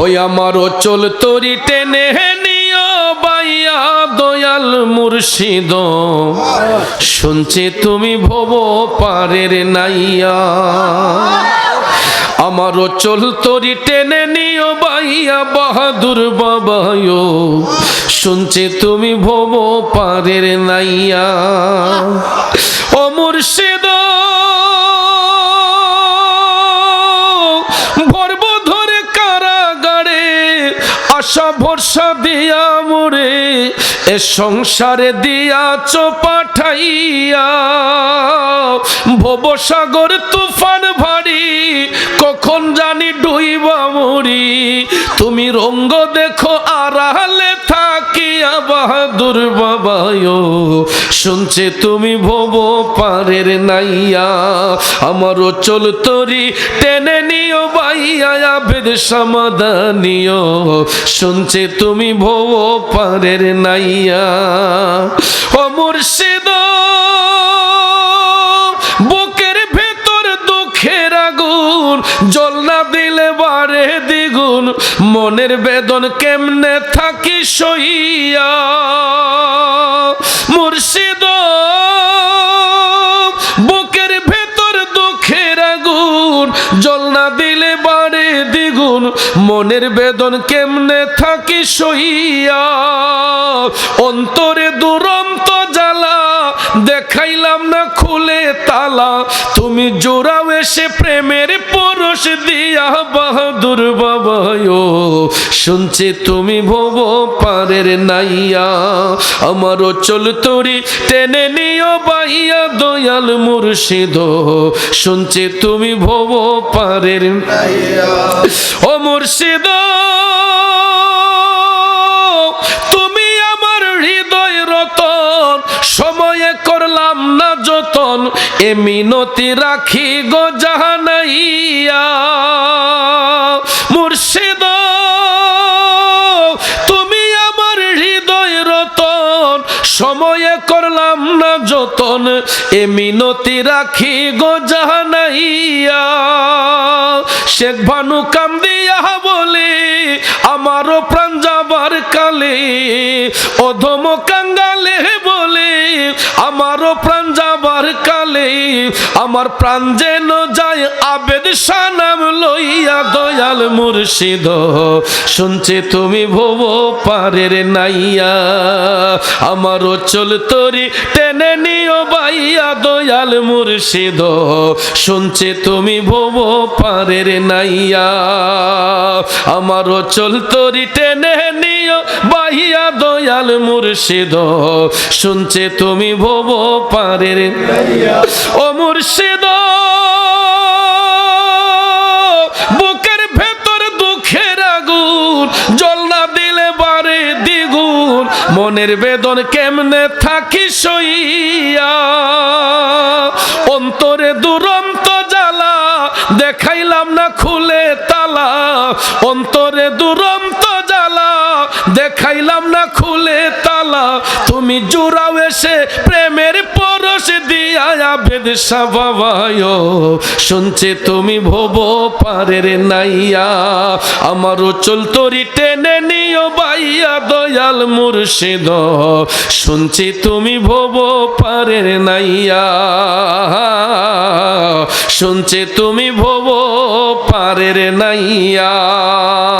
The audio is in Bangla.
ওই আমার অচল তরি টেনে নিও বাইয়া দয়াল মুর্শিদ, শুনছি তুমি ভব পারের নাইয়া। আমার অচল তরি টেনে নিও বাইয়া বাহাদুর বাবায়ো, শুনছি তুমি ভব পারের নাইয়া। ও মুর্শিদ ভরব ধরে কারাগারে, আশা ভরসা দিয়া মোরে এ সংসারে দিয়াছ পাঠাইয়া। ভবসাগর তুফান ভারী, কখন জানি ডুইবা মরি। তুমি রঙ্গ দেখো আড়ালে থাকিয়া বাহাদুর বাবায়ো, শুনছে তুমি ভব পারের নাইয়া। আমার অচল তরি টেনে নিও বাইয়া আবেদ সমাধানিও, শুনছে তুমি ভব পারের নাইয়া। ও মুর্শিদ বুকের ভেতর দুঃখের আগুন, জল না দিলে বাড়ে দ্বিগুণ। মনের বেদন কেমনে থাকি সইয়া। মুর্শিদ বুকের ভেতর দুঃখের আগুন, জল না দিলে বাড়ে দ্বিগুণ। মনের বেদন কেমনে থাকি সইয়া। অন্তরে দুরন্ত জ্বালা, দেখাইলাম না খুলে তালা। তুমি জোড়াও এসে প্রেমের পরশ দিয়া বাহাদুর বাবায়ো, শুনছি তুমি ভব পারের নাইয়া। আমার অচল তরি টেনে নিও বাইয়া দয়াল মুর্শিদ, শুনছি তুমি ভব পারের নাইয়া। ও মুর্শিদ তুমি আমার হৃদয় রতন, সময়ে করলাম না যতন। এ মিনতি রাখি গো জাহানাইয়া। মুর্শিদ তুমি আমার হৃদয় রতন, সময়ে করলাম না যতন। এ মিনতি রাখি গো জাহানাইয়া। শেখ ভানু কান্দিয়া বলে আমারও প্রাণ যাবার কালে, অধম কাঙ্গালে বলে আমারও প্রাণ যাবার কালে। আমার প্রাণ যেন যায় আবেদ সানাম লইয়া দয়াল মুর্শিদ, শুনছে তুমি ভব পারের নাইয়া। আমার অচল তরি টেনে নিও বাইয়া দয়াল মুর্শিদ, শুনছে তুমি ভব পারের নাইয়া। আমার অচল তরি টেনে নিও বাইয়া দয়াল মুর্শিদ, শুনছে তুমি ভব পারের নাইয়া। ও মুর্শিদ বুকের ভেতর দুঃখের আগুন, জল না দিলে বাড়ে দ্বিগুণ। মনের বেদন কেমনে থাকি সইয়া। অন্তরে দুরন্ত জ্বালা, দেখাইলাম না খুলে তালা। অন্তরে দুরন্ত জ্বালা, দেখাইলাম না খুলে তালা। তুমি জোড়াও এসে প্রেমের পরশ দিয়া আবেদ বাবায়ো, শুনছে তুমি ভব পারের নাইয়া। আমার অচল তরি টেনে নিও বাইয়া দয়াল মুর্শিদ, শুনছি তুমি ভব পারের নাইয়া। শুনছে তুমি ভব পারের নাইয়া।